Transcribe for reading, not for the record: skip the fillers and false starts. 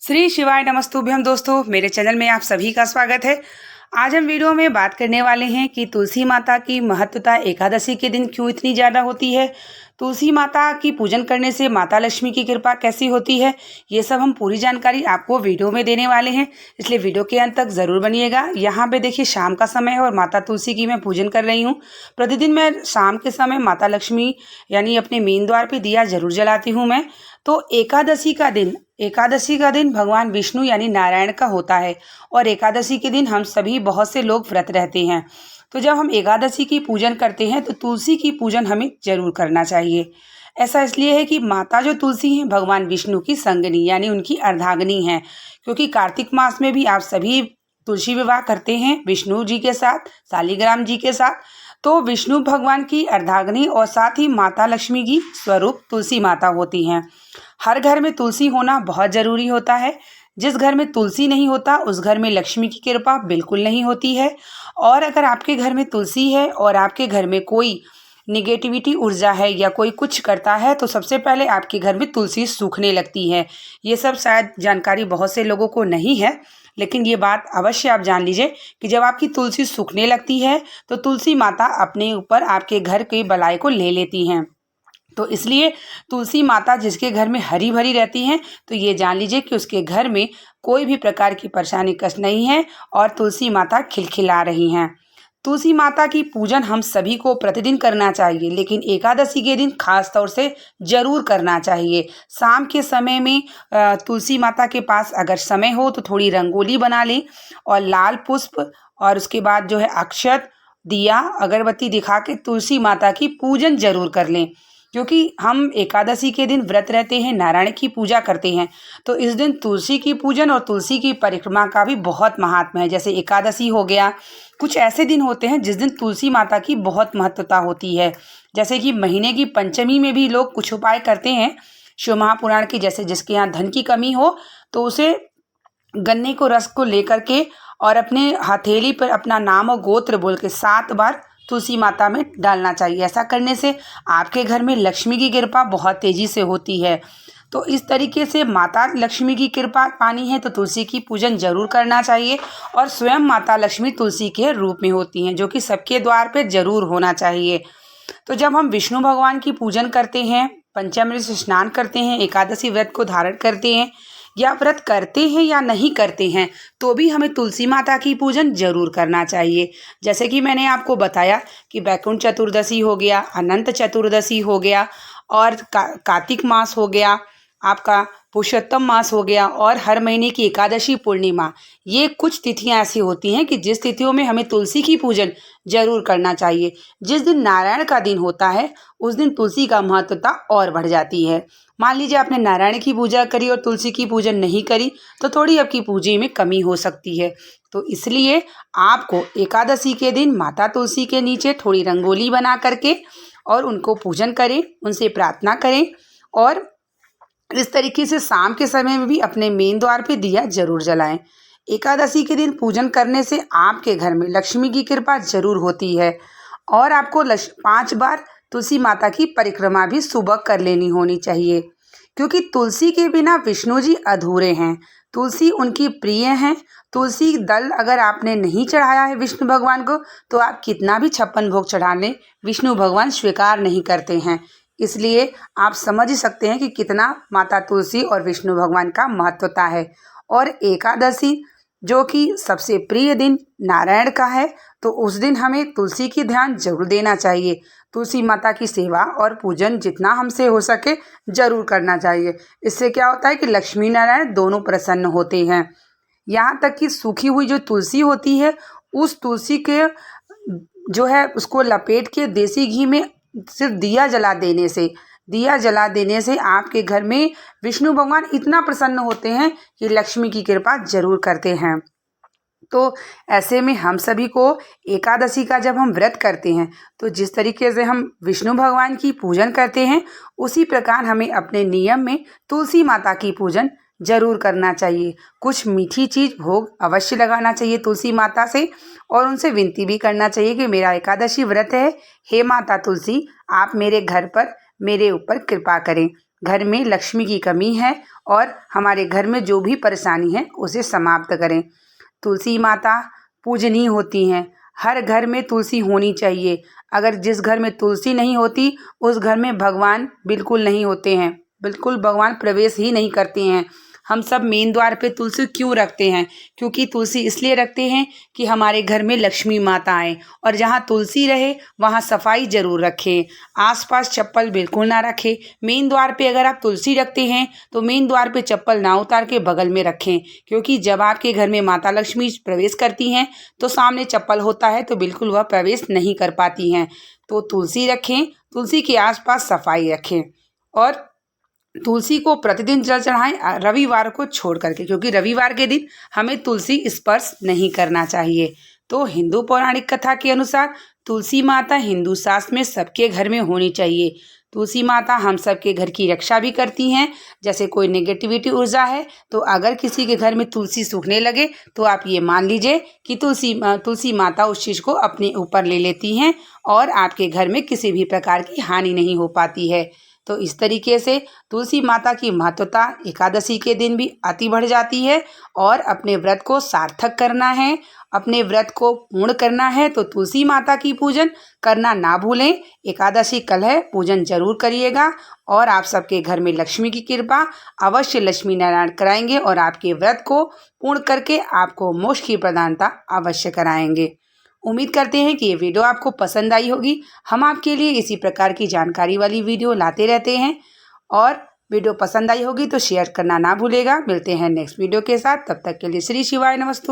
श्री शिवाय नमस्तुभ्यम दोस्तों, मेरे चैनल में आप सभी का स्वागत है। आज हम वीडियो में बात करने वाले हैं कि तुलसी माता की महत्वता एकादशी के दिन क्यों इतनी ज़्यादा होती है, तुलसी माता की पूजन करने से माता लक्ष्मी की कृपा कैसी होती है। ये सब हम पूरी जानकारी आपको वीडियो में देने वाले हैं, इसलिए वीडियो के अंत तक ज़रूर बनिएगा। यहाँ पे देखिए शाम का समय है और माता तुलसी की मैं पूजन कर रही हूँ। प्रतिदिन मैं शाम के समय माता लक्ष्मी यानी अपने मेन द्वार पर दिया जरूर जलाती हूँ मैं। तो एकादशी का दिन भगवान विष्णु यानी नारायण का होता है और एकादशी के दिन हम सभी बहुत से लोग व्रत रहते हैं। तो जब हम एकादशी की पूजन करते हैं तो तुलसी की पूजन हमें जरूर करना चाहिए। ऐसा इसलिए है कि माता जो तुलसी हैं भगवान विष्णु की संगनी यानी उनकी अर्धांगिनी हैं, क्योंकि कार्तिक मास में भी आप सभी तुलसी विवाह करते हैं विष्णु जी के साथ, शालिग्राम जी के साथ। तो विष्णु भगवान की अर्धांगिनी और साथ ही माता लक्ष्मी की स्वरूप तुलसी माता होती हैं। हर घर में तुलसी होना बहुत ज़रूरी होता है। जिस घर में तुलसी नहीं होता उस घर में लक्ष्मी की कृपा बिल्कुल नहीं होती है। और अगर आपके घर में तुलसी है और आपके घर में कोई निगेटिविटी ऊर्जा है या कोई कुछ करता है तो सबसे पहले आपके घर में तुलसी सूखने लगती है। ये सब शायद जानकारी बहुत से लोगों को नहीं है, लेकिन ये बात अवश्य आप जान लीजिए कि जब आपकी तुलसी सूखने लगती है तो तुलसी माता अपने ऊपर आपके घर के बलाय को ले लेती हैं। तो इसलिए तुलसी माता जिसके घर में हरी भरी रहती हैं तो ये जान लीजिए कि उसके घर में कोई भी प्रकार की परेशानी कष्ट नहीं है और तुलसी माता खिलखिला रही हैं। तुलसी माता की पूजन हम सभी को प्रतिदिन करना चाहिए, लेकिन एकादशी के दिन खास तौर से जरूर करना चाहिए। शाम के समय में तुलसी माता के पास अगर समय हो तो थोड़ी रंगोली बना लें और लाल पुष्प और उसके बाद जो है अक्षत, दिया, अगरबत्ती दिखा के तुलसी माता की पूजन जरूर कर लें। क्योंकि हम एकादशी के दिन व्रत रहते हैं, नारायण की पूजा करते हैं, तो इस दिन तुलसी की पूजन और तुलसी की परिक्रमा का भी बहुत महात्मा है। जैसे एकादशी हो गया, कुछ ऐसे दिन होते हैं जिस दिन तुलसी माता की बहुत महत्वता होती है। जैसे कि महीने की पंचमी में भी लोग कुछ उपाय करते हैं शिव महापुराण के, जैसे जिसके यहाँ धन की कमी हो तो उसे गन्ने को रस को लेकर के और अपने हथेली पर अपना नाम और गोत्र बोल के 7 बार तुलसी माता में डालना चाहिए। ऐसा करने से आपके घर में लक्ष्मी की कृपा बहुत तेजी से होती है। तो इस तरीके से माता लक्ष्मी की कृपा पानी है तो तुलसी की पूजन जरूर करना चाहिए। और स्वयं माता लक्ष्मी तुलसी के रूप में होती हैं, जो कि सबके द्वार पे जरूर होना चाहिए। तो जब हम विष्णु भगवान की पूजन करते हैं, पंचामृत से स्नान करते हैं, एकादशी व्रत को धारण करते हैं या व्रत करते हैं या नहीं करते हैं, तो भी हमें तुलसी माता की पूजन जरूर करना चाहिए। जैसे कि मैंने आपको बताया कि वैकुंठ चतुर्दशी हो गया, अनंत चतुर्दशी हो गया और कार्तिक मास हो गया, आपका पुरुषोत्तम मास हो गया और हर महीने की एकादशी पूर्णिमा। ये कुछ तिथियां ऐसी होती हैं कि जिस तिथियों में हमें तुलसी की पूजन जरूर करना चाहिए। जिस दिन नारायण का दिन होता है उस दिन तुलसी का महत्वता और बढ़ जाती है। मान लीजिए आपने नारायण की पूजा करी और तुलसी की पूजन नहीं करी तो थोड़ी आपकी पूजा में कमी हो सकती है। तो इसलिए आपको एकादशी के दिन माता तुलसी के नीचे थोड़ी रंगोली बना करके और उनको पूजन करें, उनसे प्रार्थना करें और इस तरीके से शाम के समय में भी अपने मेन द्वार पे दिया जरूर जलाएं। एकादशी के दिन पूजन करने से आपके घर में लक्ष्मी की कृपा जरूर होती है और आपको 5 बार तुलसी माता की परिक्रमा भी सुबह कर लेनी होनी चाहिए, क्योंकि तुलसी के बिना विष्णु जी अधूरे हैं। तुलसी उनकी प्रिय हैं। तुलसी दल अगर आपने नहीं चढ़ाया है विष्णु भगवान को तो आप कितना भी 56 भोग चढ़ा लें, विष्णु भगवान स्वीकार नहीं करते हैं। इसलिए आप समझ ही सकते हैं कि कितना माता तुलसी और विष्णु भगवान का महत्वता है। और एकादशी जो कि सबसे प्रिय दिन नारायण का है, तो उस दिन हमें तुलसी की ध्यान जरूर देना चाहिए। तुलसी माता की सेवा और पूजन जितना हमसे हो सके जरूर करना चाहिए। इससे क्या होता है कि लक्ष्मी नारायण दोनों प्रसन्न होते हैं। यहाँ तक कि सूखी हुई जो तुलसी होती है उस तुलसी के जो है उसको लपेट के देसी घी में सिर्फ दिया जला देने से आपके घर में विष्णु भगवान इतना प्रसन्न होते हैं कि लक्ष्मी की कृपा जरूर करते हैं। तो ऐसे में हम सभी को एकादशी का जब हम व्रत करते हैं तो जिस तरीके से हम विष्णु भगवान की पूजन करते हैं उसी प्रकार हमें अपने नियम में तुलसी माता की पूजन जरूर करना चाहिए। कुछ मीठी चीज़ भोग अवश्य लगाना चाहिए तुलसी माता से और उनसे विनती भी करना चाहिए कि मेरा एकादशी व्रत है, हे माता तुलसी आप मेरे घर पर मेरे ऊपर कृपा करें। घर में लक्ष्मी की कमी है और हमारे घर में जो भी परेशानी है उसे समाप्त करें। तुलसी माता पूजनीय होती हैं। हर घर में तुलसी होनी चाहिए। अगर जिस घर में तुलसी नहीं होती उस घर में भगवान बिल्कुल नहीं होते हैं, बिल्कुल भगवान प्रवेश ही नहीं करते हैं। हम सब मेन द्वार पे तुलसी क्यों रखते हैं? क्योंकि तुलसी इसलिए रखते हैं कि हमारे घर में लक्ष्मी माता आए, और जहाँ तुलसी रहे वहाँ सफाई ज़रूर रखें। आसपास चप्पल बिल्कुल ना रखें। मेन द्वार पे अगर आप तुलसी रखते हैं तो मेन द्वार पे चप्पल ना उतार के बगल में रखें, क्योंकि जब आपके घर में माता लक्ष्मी प्रवेश करती हैं तो सामने चप्पल होता है तो बिल्कुल वह प्रवेश नहीं कर पाती हैं। तो तुलसी रखें, तुलसी के आसपास सफाई रखें और तुलसी को प्रतिदिन जल चढ़ाएं, रविवार को छोड़ करके, क्योंकि रविवार के दिन हमें तुलसी स्पर्श नहीं करना चाहिए। तो हिंदू पौराणिक कथा के अनुसार तुलसी माता हिंदू शास्त्र में सबके घर में होनी चाहिए। तुलसी माता हम सबके घर की रक्षा भी करती हैं। जैसे कोई नेगेटिविटी ऊर्जा है तो अगर किसी के घर में तुलसी सूखने लगे तो आप ये मान लीजिए कि तुलसी माता उस चीज़ को अपने ऊपर ले लेती हैं और आपके घर में किसी भी प्रकार की हानि नहीं हो पाती है। तो इस तरीके से तुलसी माता की महत्वता एकादशी के दिन भी अति बढ़ जाती है। और अपने व्रत को सार्थक करना है, अपने व्रत को पूर्ण करना है तो तुलसी माता की पूजन करना ना भूलें। एकादशी कल है, पूजन जरूर करिएगा और आप सबके घर में लक्ष्मी की कृपा अवश्य लक्ष्मी नारायण कराएंगे और आपके व्रत को पूर्ण करके आपको मोक्ष की प्रदानता अवश्य कराएंगे। उम्मीद करते हैं कि ये वीडियो आपको पसंद आई होगी। हम आपके लिए इसी प्रकार की जानकारी वाली वीडियो लाते रहते हैं और वीडियो पसंद आई होगी तो शेयर करना ना भूलेगा। मिलते हैं नेक्स्ट वीडियो के साथ, तब तक के लिए श्री शिवाय नमस्तु।